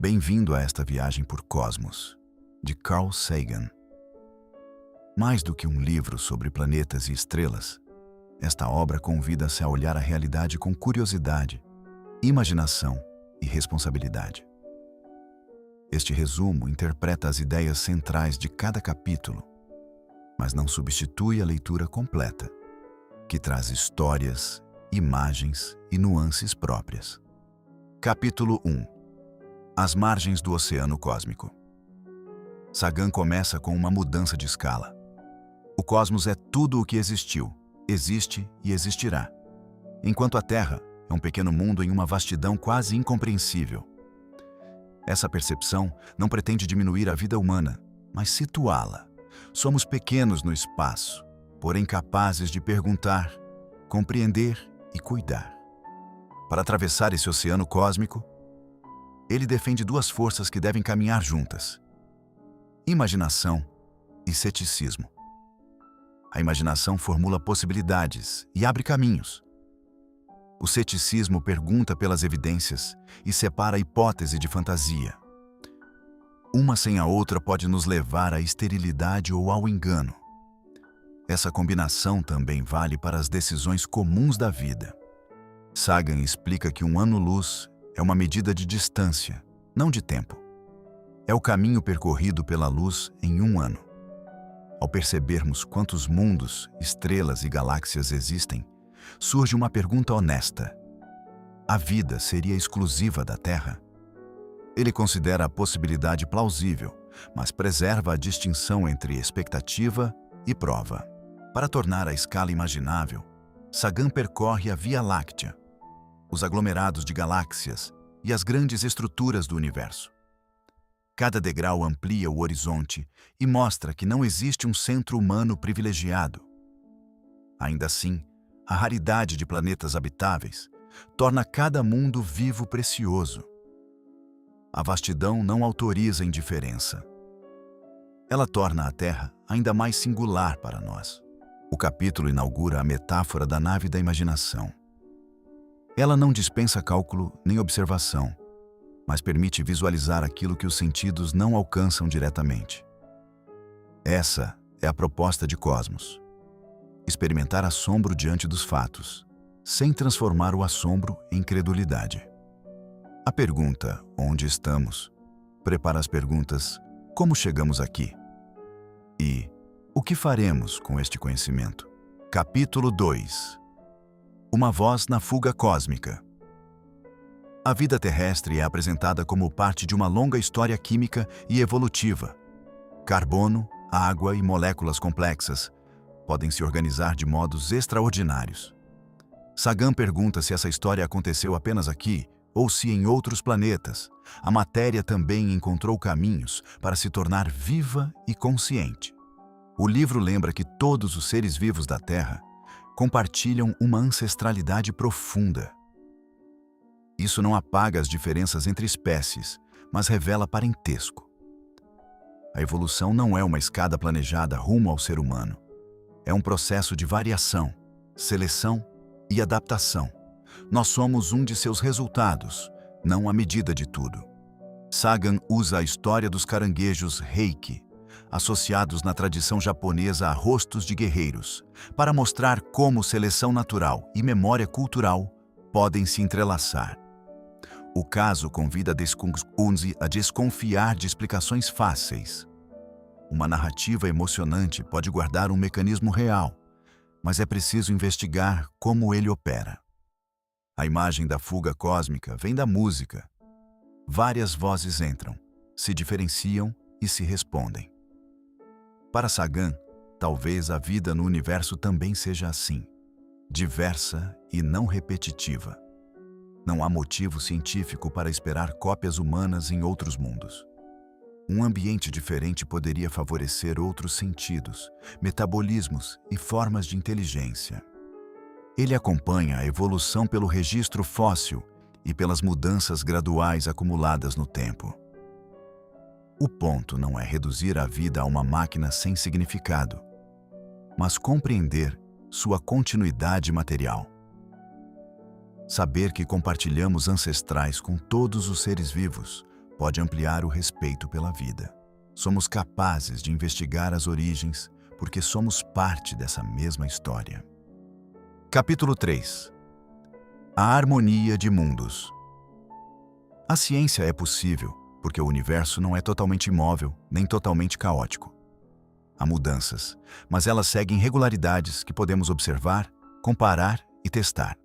Bem-vindo a esta viagem por Cosmos, de Carl Sagan. Mais do que um livro sobre planetas e estrelas, esta obra convida-se a olhar a realidade com curiosidade, imaginação e responsabilidade. Este resumo interpreta as ideias centrais de cada capítulo, mas não substitui a leitura completa, que traz histórias, imagens e nuances próprias. Capítulo 1. As margens do Oceano Cósmico. Sagan começa com uma mudança de escala. O cosmos é tudo o que existiu, existe e existirá, enquanto a Terra é um pequeno mundo em uma vastidão quase incompreensível. Essa percepção não pretende diminuir a vida humana, mas situá-la. Somos pequenos no espaço, porém capazes de perguntar, compreender e cuidar. Para atravessar esse oceano cósmico, ele defende duas forças que devem caminhar juntas: imaginação e ceticismo. A imaginação formula possibilidades e abre caminhos. O ceticismo pergunta pelas evidências e separa a hipótese de fantasia. Uma sem a outra pode nos levar à esterilidade ou ao engano. Essa combinação também vale para as decisões comuns da vida. Sagan explica que um ano-luz é uma medida de distância, não de tempo. É o caminho percorrido pela luz em um ano. Ao percebermos quantos mundos, estrelas e galáxias existem, surge uma pergunta honesta: a vida seria exclusiva da Terra? Ele considera a possibilidade plausível, mas preserva a distinção entre expectativa e prova. Para tornar a escala imaginável, Sagan percorre a Via Láctea, os aglomerados de galáxias e as grandes estruturas do universo. Cada degrau amplia o horizonte e mostra que não existe um centro humano privilegiado. Ainda assim, a raridade de planetas habitáveis torna cada mundo vivo precioso. A vastidão não autoriza indiferença. Ela torna a Terra ainda mais singular para nós. O capítulo inaugura a metáfora da nave da imaginação. Ela não dispensa cálculo nem observação, mas permite visualizar aquilo que os sentidos não alcançam diretamente. Essa é a proposta de Cosmos: experimentar assombro diante dos fatos, sem transformar o assombro em credulidade. A pergunta "onde estamos?" prepara as perguntas "como chegamos aqui?" e "o que faremos com este conhecimento?" Capítulo 2. Uma voz na fuga cósmica. A vida terrestre é apresentada como parte de uma longa história química e evolutiva. Carbono, água e moléculas complexas podem se organizar de modos extraordinários. Sagan pergunta se essa história aconteceu apenas aqui ou se em outros planetas a matéria também encontrou caminhos para se tornar viva e consciente. O livro lembra que todos os seres vivos da Terra compartilham uma ancestralidade profunda. Isso não apaga as diferenças entre espécies, mas revela parentesco. A evolução não é uma escada planejada rumo ao ser humano. É um processo de variação, seleção e adaptação. Nós somos um de seus resultados, não a medida de tudo. Sagan usa a história dos caranguejos Reiki, associados na tradição japonesa a rostos de guerreiros, para mostrar como seleção natural e memória cultural podem se entrelaçar. O caso convida Deskunze a desconfiar de explicações fáceis. Uma narrativa emocionante pode guardar um mecanismo real, mas é preciso investigar como ele opera. A imagem da fuga cósmica vem da música. Várias vozes entram, se diferenciam e se respondem. Para Sagan, talvez a vida no universo também seja assim, diversa e não repetitiva. Não há motivo científico para esperar cópias humanas em outros mundos. Um ambiente diferente poderia favorecer outros sentidos, metabolismos e formas de inteligência. Ele acompanha a evolução pelo registro fóssil e pelas mudanças graduais acumuladas no tempo. O ponto não é reduzir a vida a uma máquina sem significado, mas compreender sua continuidade material. Saber que compartilhamos ancestrais com todos os seres vivos pode ampliar o respeito pela vida. Somos capazes de investigar as origens porque somos parte dessa mesma história. Capítulo 3. A harmonia de mundos. A ciência é possível porque o universo não é totalmente imóvel nem totalmente caótico. Há mudanças, mas elas seguem regularidades que podemos observar, comparar e testar.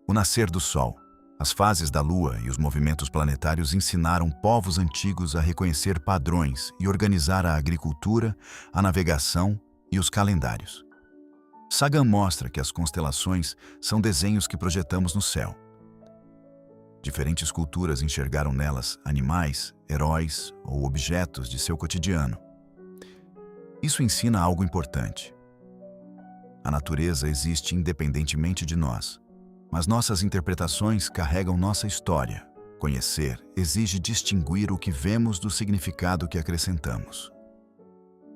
O nascer do Sol, as fases da Lua e os movimentos planetários ensinaram povos antigos a reconhecer padrões e organizar a agricultura, a navegação e os calendários. Sagan mostra que as constelações são desenhos que projetamos no céu. Diferentes culturas enxergaram nelas animais, heróis ou objetos de seu cotidiano. Isso ensina algo importante. A natureza existe independentemente de nós, mas nossas interpretações carregam nossa história. Conhecer exige distinguir o que vemos do significado que acrescentamos.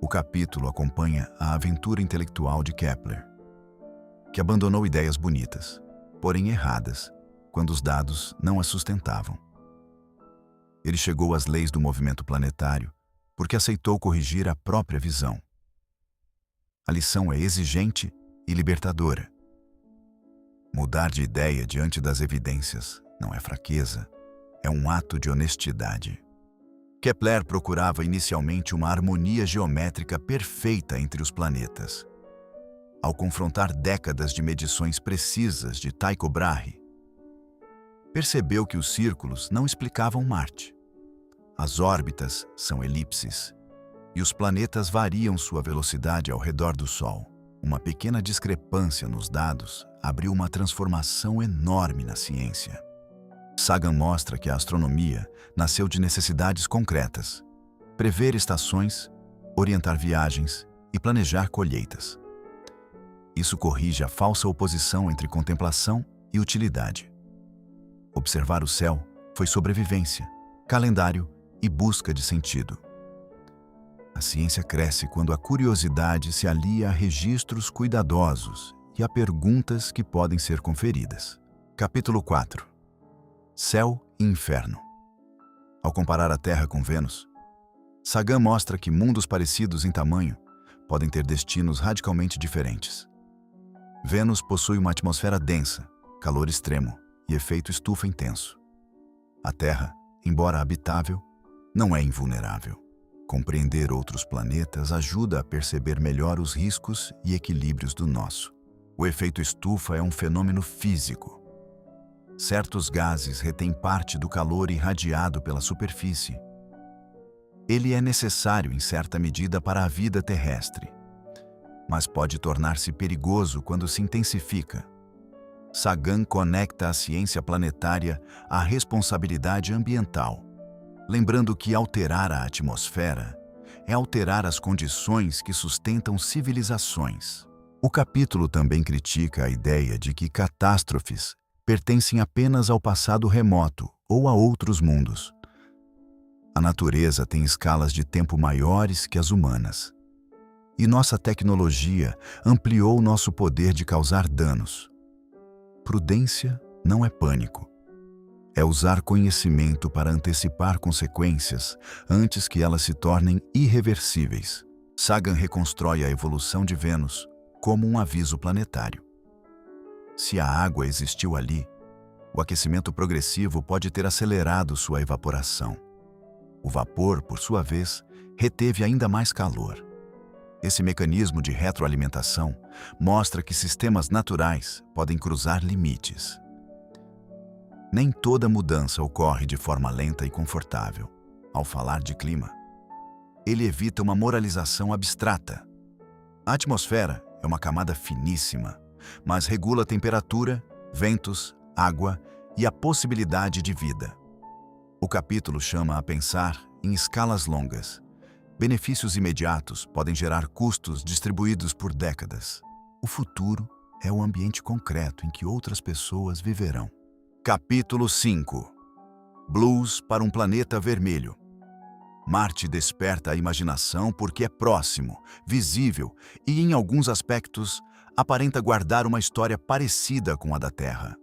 O capítulo acompanha a aventura intelectual de Kepler, que abandonou ideias bonitas, porém erradas, quando os dados não as sustentavam. Ele chegou às leis do movimento planetário porque aceitou corrigir a própria visão. A lição é exigente e libertadora. Mudar de ideia diante das evidências não é fraqueza, é um ato de honestidade. Kepler procurava inicialmente uma harmonia geométrica perfeita entre os planetas. Ao confrontar décadas de medições precisas de Tycho Brahe, percebeu que os círculos não explicavam Marte. As órbitas são elipses, e os planetas variam sua velocidade ao redor do Sol. Uma pequena discrepância nos dados abriu uma transformação enorme na ciência. Sagan mostra que a astronomia nasceu de necessidades concretas: prever estações, orientar viagens e planejar colheitas. Isso corrige a falsa oposição entre contemplação e utilidade. Observar o céu foi sobrevivência, calendário e busca de sentido. A ciência cresce quando a curiosidade se alia a registros cuidadosos e a perguntas que podem ser conferidas. Capítulo 4. Céu e Inferno. Ao comparar a Terra com Vênus, Sagan mostra que mundos parecidos em tamanho podem ter destinos radicalmente diferentes. Vênus possui uma atmosfera densa, calor extremo e efeito estufa intenso. A Terra, embora habitável, não é invulnerável. Compreender outros planetas ajuda a perceber melhor os riscos e equilíbrios do nosso. O efeito estufa é um fenômeno físico. Certos gases retêm parte do calor irradiado pela superfície. Ele é necessário em certa medida para a vida terrestre, mas pode tornar-se perigoso quando se intensifica. Sagan conecta a ciência planetária à responsabilidade ambiental, lembrando que alterar a atmosfera é alterar as condições que sustentam civilizações. O capítulo também critica a ideia de que catástrofes pertencem apenas ao passado remoto ou a outros mundos. A natureza tem escalas de tempo maiores que as humanas. E nossa tecnologia ampliou nosso poder de causar danos. Prudência não é pânico. É usar conhecimento para antecipar consequências antes que elas se tornem irreversíveis. Sagan reconstrói a evolução de Vênus como um aviso planetário. Se a água existiu ali, o aquecimento progressivo pode ter acelerado sua evaporação. O vapor, por sua vez, reteve ainda mais calor. Esse mecanismo de retroalimentação mostra que sistemas naturais podem cruzar limites. Nem toda mudança ocorre de forma lenta e confortável. Ao falar de clima, ele evita uma moralização abstrata. A atmosfera é uma camada finíssima, mas regula a temperatura, ventos, água e a possibilidade de vida. O capítulo chama a pensar em escalas longas. Benefícios imediatos podem gerar custos distribuídos por décadas. O futuro é o ambiente concreto em que outras pessoas viverão. Capítulo 5. Blues para um planeta vermelho. Marte desperta a imaginação porque é próximo, visível e, em alguns aspectos, aparenta guardar uma história parecida com a da Terra.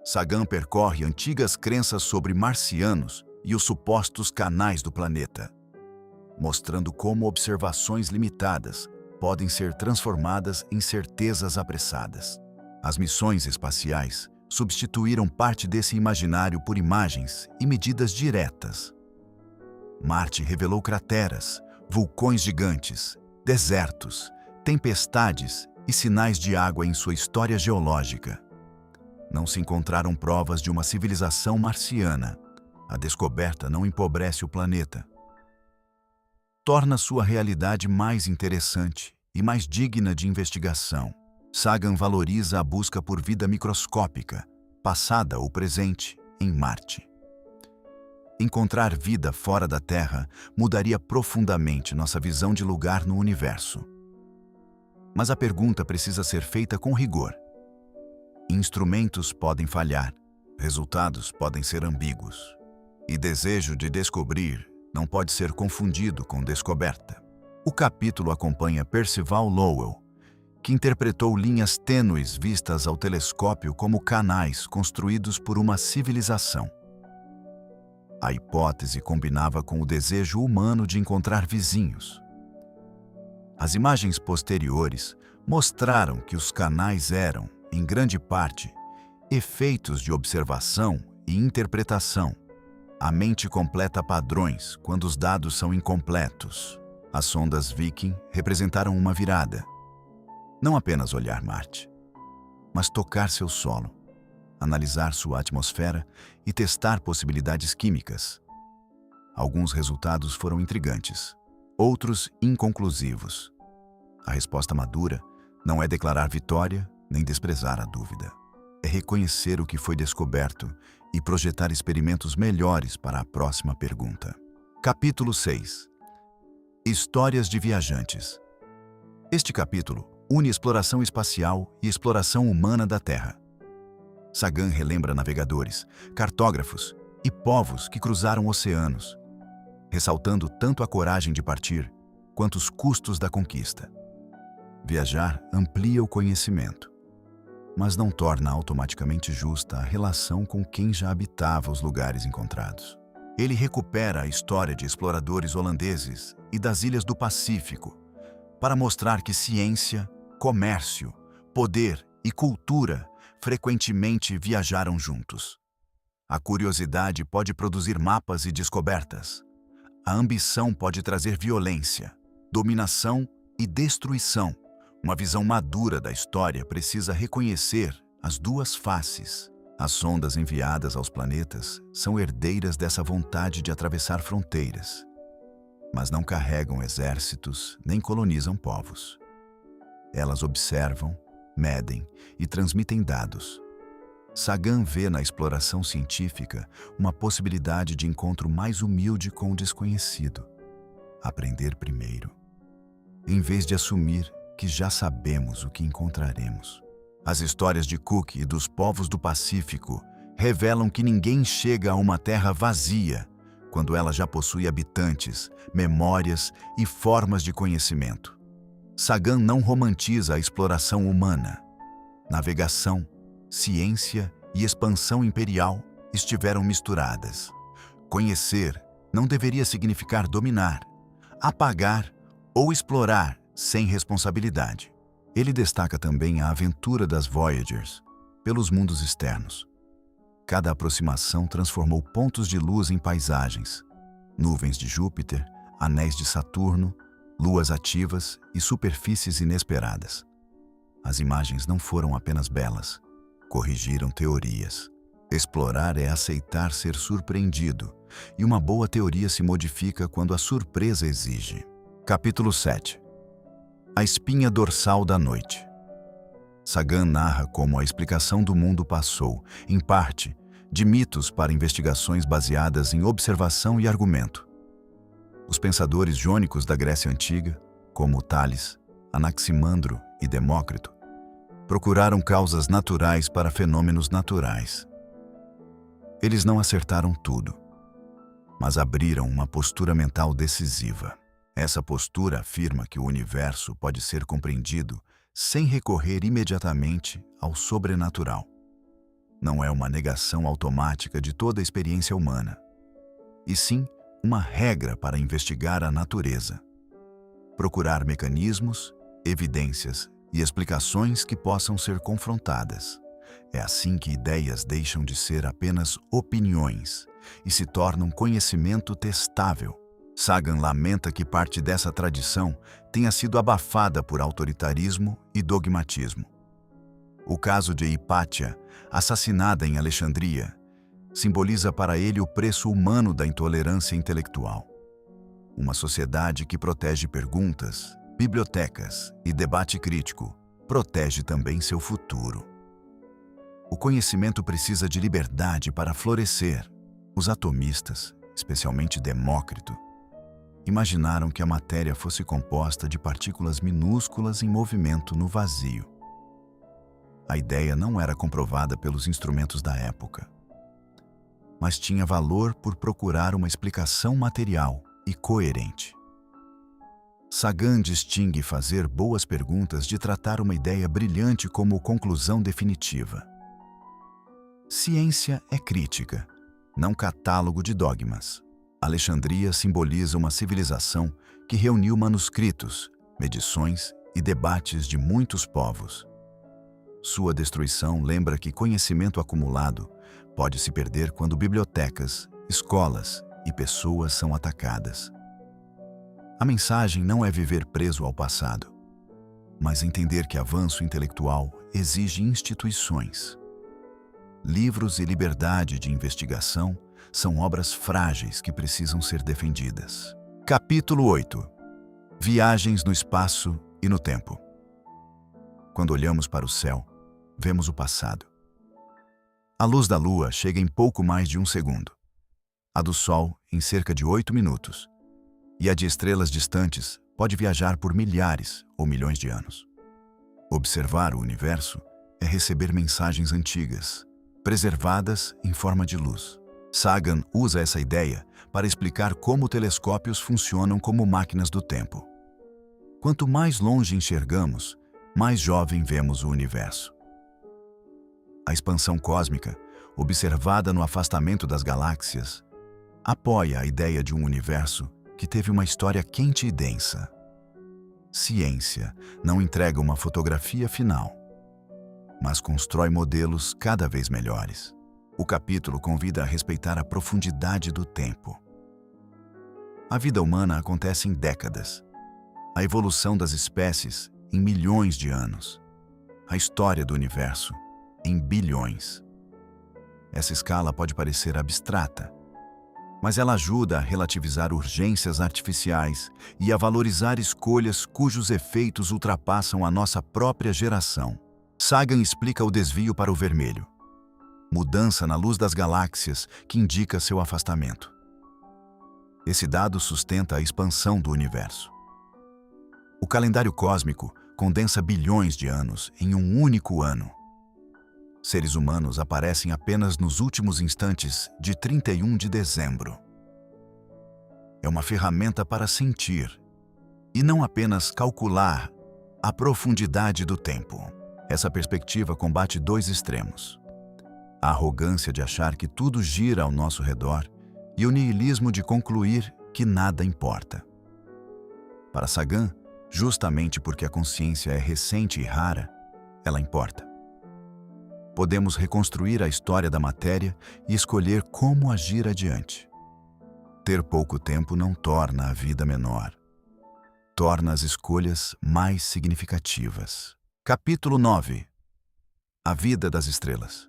Sagan percorre antigas crenças sobre marcianos e os supostos canais do planeta, mostrando como observações limitadas podem ser transformadas em certezas apressadas. As missões espaciais substituíram parte desse imaginário por imagens e medidas diretas. Marte revelou crateras, vulcões gigantes, desertos, tempestades e sinais de água em sua história geológica. Não se encontraram provas de uma civilização marciana. A descoberta não empobrece o planeta. Torna sua realidade mais interessante e mais digna de investigação. Sagan valoriza a busca por vida microscópica, passada ou presente, em Marte. Encontrar vida fora da Terra mudaria profundamente nossa visão de lugar no universo. Mas a pergunta precisa ser feita com rigor. Instrumentos podem falhar, resultados podem ser ambíguos. E desejo de descobrir não pode ser confundido com descoberta. O capítulo acompanha Percival Lowell, que interpretou linhas tênues vistas ao telescópio como canais construídos por uma civilização. A hipótese combinava com o desejo humano de encontrar vizinhos. As imagens posteriores mostraram que os canais eram, em grande parte, efeitos de observação e interpretação. A mente completa padrões quando os dados são incompletos. As sondas Viking representaram uma virada. Não apenas olhar Marte, mas tocar seu solo, analisar sua atmosfera e testar possibilidades químicas. Alguns resultados foram intrigantes, outros inconclusivos. A resposta madura não é declarar vitória nem desprezar a dúvida. É reconhecer o que foi descoberto e projetar experimentos melhores para a próxima pergunta. Capítulo 6. Histórias de viajantes. Este capítulo une exploração espacial e exploração humana da Terra. Sagan relembra navegadores, cartógrafos e povos que cruzaram oceanos, ressaltando tanto a coragem de partir quanto os custos da conquista. Viajar amplia o conhecimento, mas não torna automaticamente justa a relação com quem já habitava os lugares encontrados. Ele recupera a história de exploradores holandeses e das ilhas do Pacífico para mostrar que ciência, comércio, poder e cultura frequentemente viajaram juntos. A curiosidade pode produzir mapas e descobertas. A ambição pode trazer violência, dominação e destruição. Uma visão madura da história precisa reconhecer as duas faces. As sondas enviadas aos planetas são herdeiras dessa vontade de atravessar fronteiras, mas não carregam exércitos nem colonizam povos. Elas observam, medem e transmitem dados. Sagan vê na exploração científica uma possibilidade de encontro mais humilde com o desconhecido. Aprender primeiro, em vez de assumir que já sabemos o que encontraremos. As histórias de Cook e dos povos do Pacífico revelam que ninguém chega a uma terra vazia quando ela já possui habitantes, memórias e formas de conhecimento. Sagan não romantiza a exploração humana. Navegação, ciência e expansão imperial estiveram misturadas. Conhecer não deveria significar dominar, apagar ou explorar sem responsabilidade. Ele destaca também a aventura das Voyagers pelos mundos externos. Cada aproximação transformou pontos de luz em paisagens, nuvens de Júpiter, anéis de Saturno, luas ativas e superfícies inesperadas. As imagens não foram apenas belas, corrigiram teorias. Explorar é aceitar ser surpreendido, e uma boa teoria se modifica quando a surpresa exige. Capítulo 7. A espinha dorsal da noite. Sagan narra como a explicação do mundo passou, em parte, de mitos para investigações baseadas em observação e argumento. Os pensadores jônicos da Grécia Antiga, como Tales, Anaximandro e Demócrito, procuraram causas naturais para fenômenos naturais. Eles não acertaram tudo, mas abriram uma postura mental decisiva. Essa postura afirma que o universo pode ser compreendido sem recorrer imediatamente ao sobrenatural. Não é uma negação automática de toda a experiência humana. e sim uma regra para investigar a natureza. Procurar mecanismos, evidências e explicações que possam ser confrontadas. É assim que ideias deixam de ser apenas opiniões e se tornam conhecimento testável. Sagan lamenta que parte dessa tradição tenha sido abafada por autoritarismo e dogmatismo. O caso de Hipátia, assassinada em Alexandria, simboliza para ele o preço humano da intolerância intelectual. Uma sociedade que protege perguntas, bibliotecas e debate crítico protege também seu futuro. O conhecimento precisa de liberdade para florescer. Os atomistas, especialmente Demócrito, imaginaram que a matéria fosse composta de partículas minúsculas em movimento no vazio. A ideia não era comprovada pelos instrumentos da época, mas tinha valor por procurar uma explicação material e coerente. Sagan distingue fazer boas perguntas de tratar uma ideia brilhante como conclusão definitiva. Ciência é crítica, não catálogo de dogmas. Alexandria simboliza uma civilização que reuniu manuscritos, medições e debates de muitos povos. Sua destruição lembra que conhecimento acumulado pode se perder quando bibliotecas, escolas e pessoas são atacadas. A mensagem não é viver preso ao passado, mas entender que avanço intelectual exige instituições. Livros e liberdade de investigação são obras frágeis que precisam ser defendidas. Capítulo 8. Viagens no espaço e no tempo. Quando olhamos para o céu, vemos o passado. A luz da Lua chega em pouco mais de um segundo. A do Sol em cerca de 8 minutos. E a de estrelas distantes pode viajar por milhares ou milhões de anos. Observar o universo é receber mensagens antigas, preservadas em forma de luz. Sagan usa essa ideia para explicar como telescópios funcionam como máquinas do tempo. Quanto mais longe enxergamos, mais jovem vemos o universo. A expansão cósmica, observada no afastamento das galáxias, apoia a ideia de um universo que teve uma história quente e densa. Ciência não entrega uma fotografia final, mas constrói modelos cada vez melhores. O capítulo convida a respeitar a profundidade do tempo. A vida humana acontece em décadas, a evolução das espécies em milhões de anos, a história do universo em bilhões. Essa escala pode parecer abstrata, mas ela ajuda a relativizar urgências artificiais e a valorizar escolhas cujos efeitos ultrapassam a nossa própria geração. Sagan explica o desvio para o vermelho, mudança na luz das galáxias que indica seu afastamento. Esse dado sustenta a expansão do universo. O calendário cósmico condensa bilhões de anos em um único ano. Seres humanos aparecem apenas nos últimos instantes de 31 de dezembro. É uma ferramenta para sentir, e não apenas calcular, a profundidade do tempo. Essa perspectiva combate dois extremos: a arrogância de achar que tudo gira ao nosso redor e o niilismo de concluir que nada importa. Para Sagan, justamente porque a consciência é recente e rara, ela importa. Podemos reconstruir a história da matéria e escolher como agir adiante. Ter pouco tempo não torna a vida menor. Torna as escolhas mais significativas. Capítulo 9. A vida das estrelas.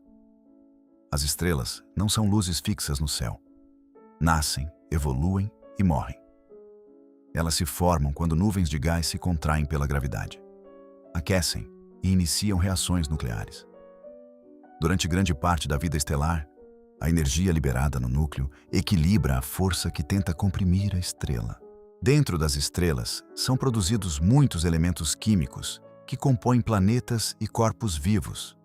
As estrelas não são luzes fixas no céu. Nascem, evoluem e morrem. Elas se formam quando nuvens de gás se contraem pela gravidade. Aquecem e iniciam reações nucleares. Durante grande parte da vida estelar, a energia liberada no núcleo equilibra a força que tenta comprimir a estrela. Dentro das estrelas, são produzidos muitos elementos químicos que compõem planetas e corpos vivos.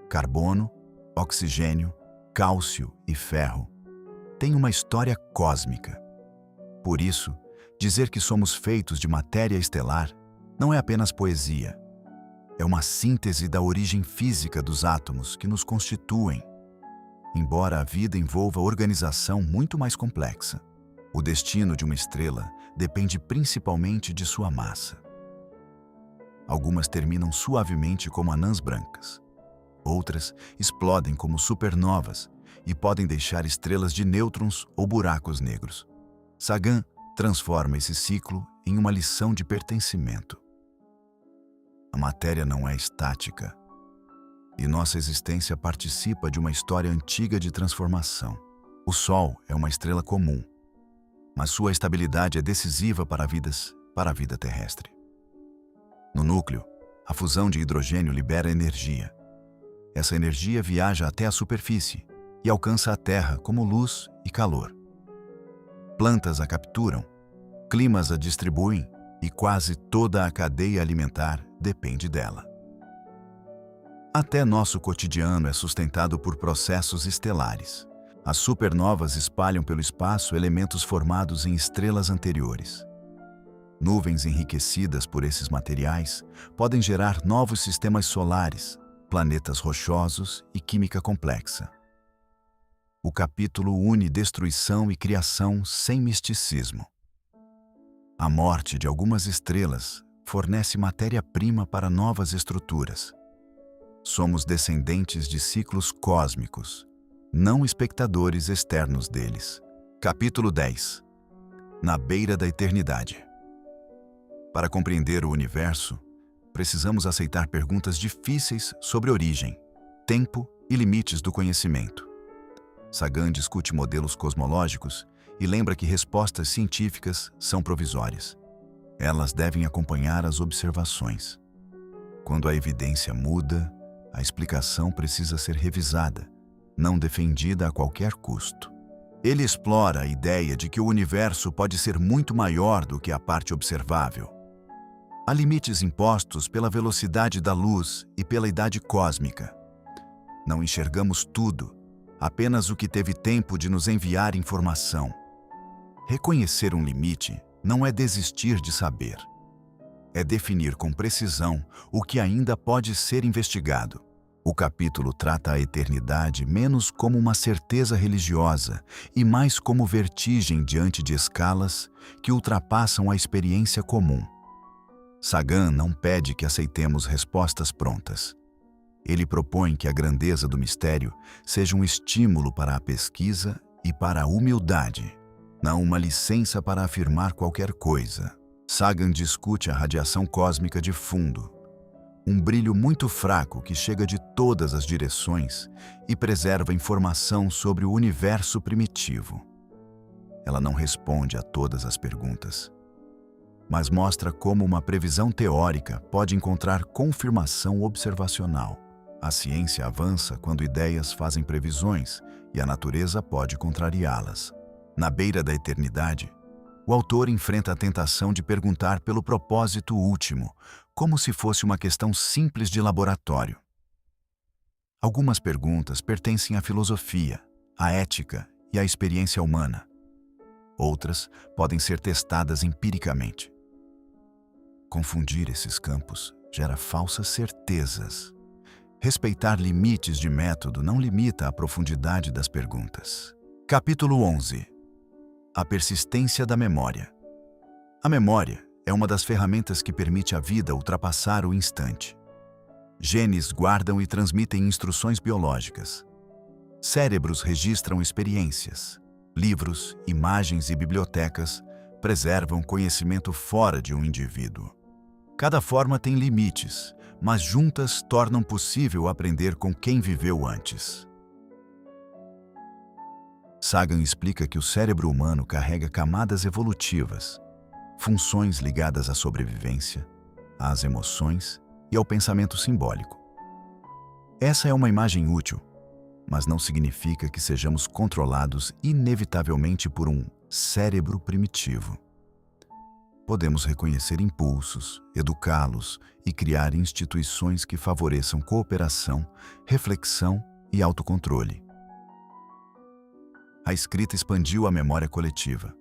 Carbono, oxigênio, cálcio e ferro têm uma história cósmica. Por isso, dizer que somos feitos de matéria estelar não é apenas poesia. É uma síntese da origem física dos átomos que nos constituem. embora a vida envolva organização muito mais complexa. O destino de uma estrela depende principalmente de sua massa. Algumas terminam suavemente como anãs brancas. Outras explodem como supernovas e podem deixar estrelas de nêutrons ou buracos negros. Sagan transforma esse ciclo em uma lição de pertencimento. A matéria não é estática, e nossa existência participa de uma história antiga de transformação. O Sol é uma estrela comum, mas sua estabilidade é decisiva para a vida terrestre. No núcleo, a fusão de hidrogênio libera energia. Essa energia viaja até a superfície e alcança a Terra como luz e calor. Plantas a capturam, climas a distribuem e quase toda a cadeia alimentar depende dela. Até nosso cotidiano é sustentado por processos estelares. As supernovas espalham pelo espaço elementos formados em estrelas anteriores. Nuvens enriquecidas por esses materiais podem gerar novos sistemas solares, planetas rochosos e química complexa. O capítulo une destruição e criação sem misticismo. A morte de algumas estrelas fornece matéria-prima para novas estruturas. Somos descendentes de ciclos cósmicos, não espectadores externos deles. Capítulo 10. Na beira da eternidade. Para compreender o universo, precisamos aceitar perguntas difíceis sobre origem, tempo e limites do conhecimento. Sagan discute modelos cosmológicos e lembra que respostas científicas são provisórias. Elas devem acompanhar as observações. Quando a evidência muda, a explicação precisa ser revisada, não defendida a qualquer custo. Ele explora a ideia de que o universo pode ser muito maior do que a parte observável. Há limites impostos pela velocidade da luz e pela idade cósmica. Não enxergamos tudo, apenas o que teve tempo de nos enviar informação. Reconhecer um limite não é desistir de saber. É definir com precisão o que ainda pode ser investigado. O capítulo trata a eternidade menos como uma certeza religiosa e mais como vertigem diante de escalas que ultrapassam a experiência comum. Sagan não pede que aceitemos respostas prontas. Ele propõe que a grandeza do mistério seja um estímulo para a pesquisa e para a humildade, não uma licença para afirmar qualquer coisa. Sagan discute a radiação cósmica de fundo, um brilho muito fraco que chega de todas as direções e preserva informação sobre o universo primitivo. Ela não responde a todas as perguntas, mas mostra como uma previsão teórica pode encontrar confirmação observacional. A ciência avança quando ideias fazem previsões e a natureza pode contrariá-las. Na beira da eternidade, o autor enfrenta a tentação de perguntar pelo propósito último, como se fosse uma questão simples de laboratório. Algumas perguntas pertencem à filosofia, à ética e à experiência humana. Outras podem ser testadas empiricamente. Confundir esses campos gera falsas certezas. Respeitar limites de método não limita a profundidade das perguntas. Capítulo 11. A persistência da memória. A memória é uma das ferramentas que permite à vida ultrapassar o instante. Genes guardam e transmitem instruções biológicas. Cérebros registram experiências. Livros, imagens e bibliotecas preservam conhecimento fora de um indivíduo. Cada forma tem limites, mas juntas tornam possível aprender com quem viveu antes. Sagan explica que o cérebro humano carrega camadas evolutivas, funções ligadas à sobrevivência, às emoções e ao pensamento simbólico. Essa é uma imagem útil, mas não significa que sejamos controlados inevitavelmente por um cérebro primitivo. Podemos reconhecer impulsos, educá-los e criar instituições que favoreçam cooperação, reflexão e autocontrole. A escrita expandiu a memória coletiva.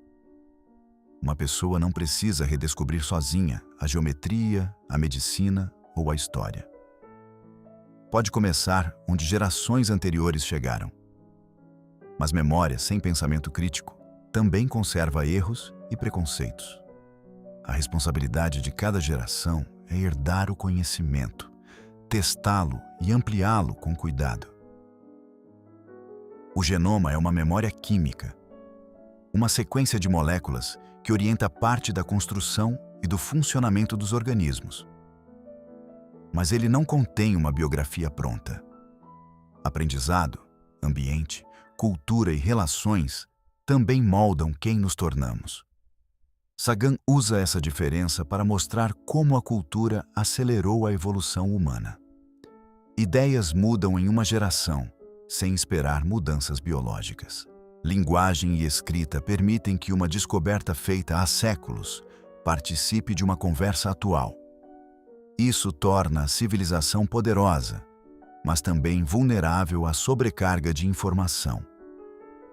Uma pessoa não precisa redescobrir sozinha a geometria, a medicina ou a história. Pode começar onde gerações anteriores chegaram. Mas memória sem pensamento crítico também conserva erros e preconceitos. A responsabilidade de cada geração é herdar o conhecimento, testá-lo e ampliá-lo com cuidado. O genoma é uma memória química, uma sequência de moléculas que orienta parte da construção e do funcionamento dos organismos. Mas ele não contém uma biografia pronta. Aprendizado, ambiente, cultura e relações também moldam quem nos tornamos. Sagan usa essa diferença para mostrar como a cultura acelerou a evolução humana. Ideias mudam em uma geração, sem esperar mudanças biológicas. Linguagem e escrita permitem que uma descoberta feita há séculos participe de uma conversa atual. Isso torna a civilização poderosa, mas também vulnerável à sobrecarga de informação.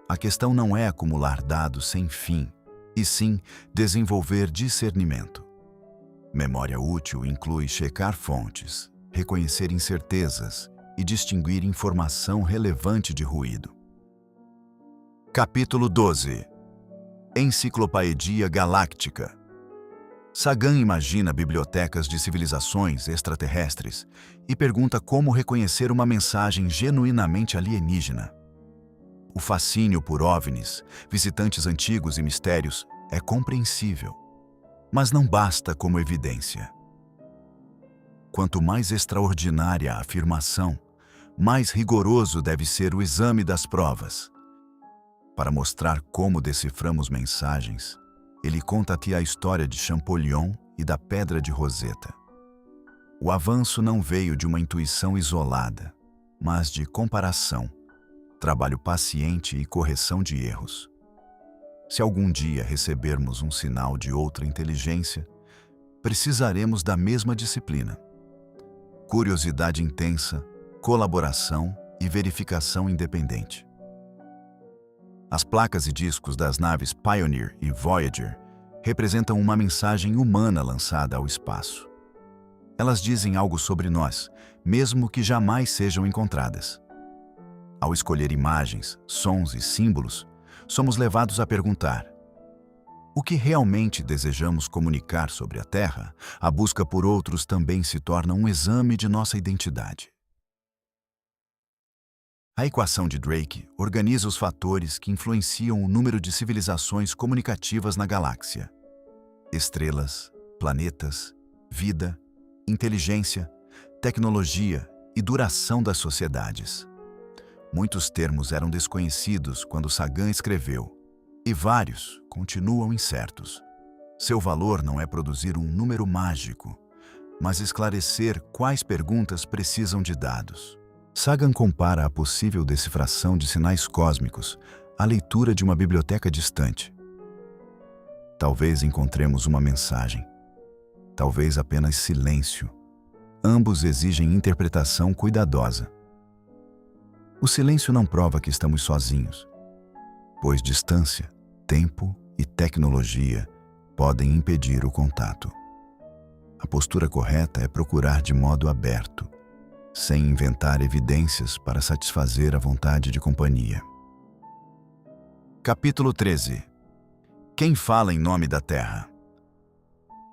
A questão não é acumular dados sem fim, e sim desenvolver discernimento. Memória útil inclui checar fontes, reconhecer incertezas e distinguir informação relevante de ruído. Capítulo 12. Enciclopédia Galáctica. Sagan imagina bibliotecas de civilizações extraterrestres e pergunta como reconhecer uma mensagem genuinamente alienígena. O fascínio por OVNIs, visitantes antigos e mistérios, é compreensível, mas não basta como evidência. Quanto mais extraordinária a afirmação, mais rigoroso deve ser o exame das provas. Para mostrar como deciframos mensagens, ele conta-te a história de Champollion e da Pedra de Roseta. O avanço não veio de uma intuição isolada, mas de comparação, trabalho paciente e correção de erros. Se algum dia recebermos um sinal de outra inteligência, precisaremos da mesma disciplina. Curiosidade intensa, colaboração e verificação independente. As placas e discos das naves Pioneer e Voyager representam uma mensagem humana lançada ao espaço. Elas dizem algo sobre nós, mesmo que jamais sejam encontradas. Ao escolher imagens, sons e símbolos, somos levados a perguntar: o que realmente desejamos comunicar sobre a Terra? A busca por outros também se torna um exame de nossa identidade. A equação de Drake organiza os fatores que influenciam o número de civilizações comunicativas na galáxia: estrelas, planetas, vida, inteligência, tecnologia e duração das sociedades. Muitos termos eram desconhecidos quando Sagan escreveu, e vários continuam incertos. Seu valor não é produzir um número mágico, mas esclarecer quais perguntas precisam de dados. Sagan compara a possível decifração de sinais cósmicos à leitura de uma biblioteca distante. Talvez encontremos uma mensagem, talvez apenas silêncio. Ambos exigem interpretação cuidadosa. O silêncio não prova que estamos sozinhos, pois distância, tempo e tecnologia podem impedir o contato. A postura correta é procurar de modo aberto, sem inventar evidências para satisfazer a vontade de companhia. Capítulo 13. Quem fala em nome da Terra?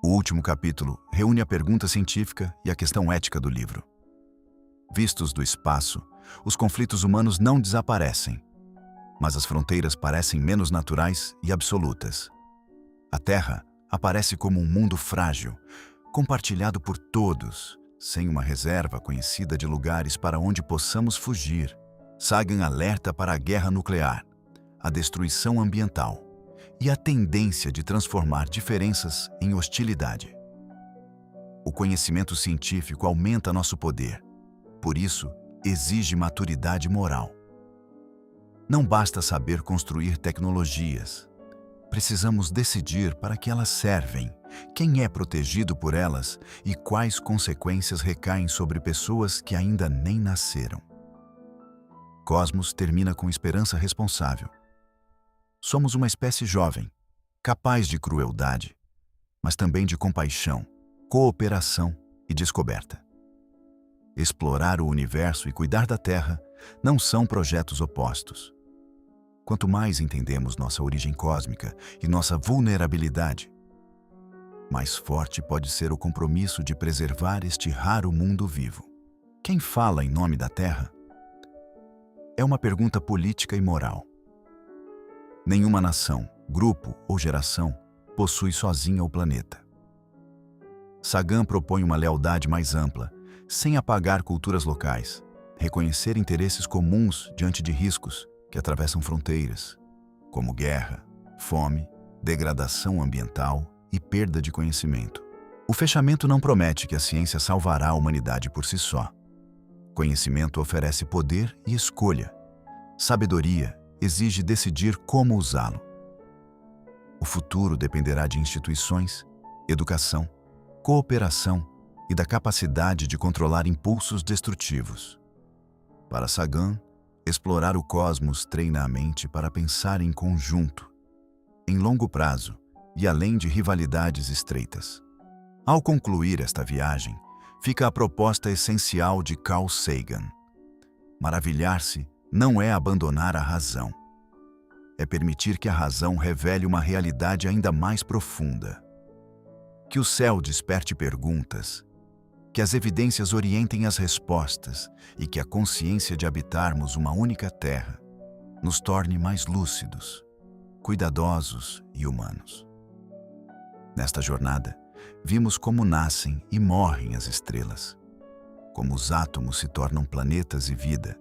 O último capítulo reúne a pergunta científica e a questão ética do livro. Vistos do espaço, os conflitos humanos não desaparecem, mas as fronteiras parecem menos naturais e absolutas. A Terra aparece como um mundo frágil, compartilhado por todos, sem uma reserva conhecida de lugares para onde possamos fugir. Sagan alerta para a guerra nuclear, a destruição ambiental e a tendência de transformar diferenças em hostilidade. O conhecimento científico aumenta nosso poder, por isso, exige maturidade moral. Não basta saber construir tecnologias. Precisamos decidir para que elas servem, quem é protegido por elas e quais consequências recaem sobre pessoas que ainda nem nasceram. Cosmos termina com esperança responsável. Somos uma espécie jovem, capaz de crueldade, mas também de compaixão, cooperação e descoberta. Explorar o universo e cuidar da Terra não são projetos opostos. Quanto mais entendemos nossa origem cósmica e nossa vulnerabilidade, mais forte pode ser o compromisso de preservar este raro mundo vivo. Quem fala em nome da Terra? É uma pergunta política e moral. Nenhuma nação, grupo ou geração possui sozinha o planeta. Sagan propõe uma lealdade mais ampla, sem apagar culturas locais, reconhecer interesses comuns diante de riscos que atravessam fronteiras, como guerra, fome, degradação ambiental e perda de conhecimento. O fechamento não promete que a ciência salvará a humanidade por si só. Conhecimento oferece poder e escolha. Sabedoria exige decidir como usá-lo. O futuro dependerá de instituições, educação, cooperação e da capacidade de controlar impulsos destrutivos. Para Sagan, explorar o cosmos treina a mente para pensar em conjunto, em longo prazo e além de rivalidades estreitas. Ao concluir esta viagem, fica a proposta essencial de Carl Sagan. Maravilhar-se não é abandonar a razão. É permitir que a razão revele uma realidade ainda mais profunda. Que o céu desperte perguntas, que as evidências orientem as respostas e que a consciência de habitarmos uma única terra nos torne mais lúcidos, cuidadosos e humanos. Nesta jornada, vimos como nascem e morrem as estrelas, como os átomos se tornam planetas e vida,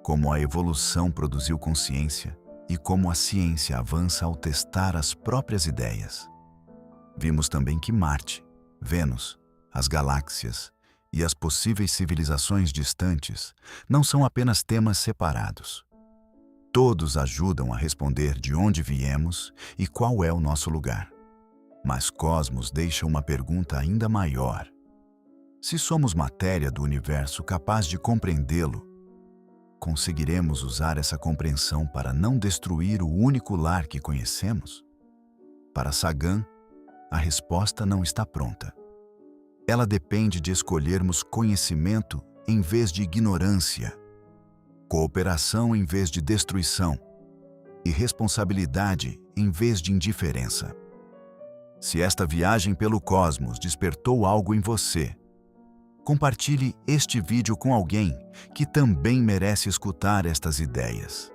como a evolução produziu consciência e como a ciência avança ao testar as próprias ideias. Vimos também que Marte, Vênus, as galáxias e as possíveis civilizações distantes não são apenas temas separados. Todos ajudam a responder de onde viemos e qual é o nosso lugar. Mas Cosmos deixa uma pergunta ainda maior. Se somos matéria do universo capaz de compreendê-lo, conseguiremos usar essa compreensão para não destruir o único lar que conhecemos? Para Sagan, a resposta não está pronta. Ela depende de escolhermos conhecimento em vez de ignorância, cooperação em vez de destruição e responsabilidade em vez de indiferença. Se esta viagem pelo cosmos despertou algo em você, compartilhe este vídeo com alguém que também merece escutar estas ideias.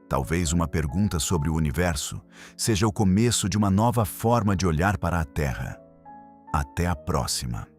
Talvez uma pergunta sobre o universo seja o começo de uma nova forma de olhar para a Terra. Até a próxima!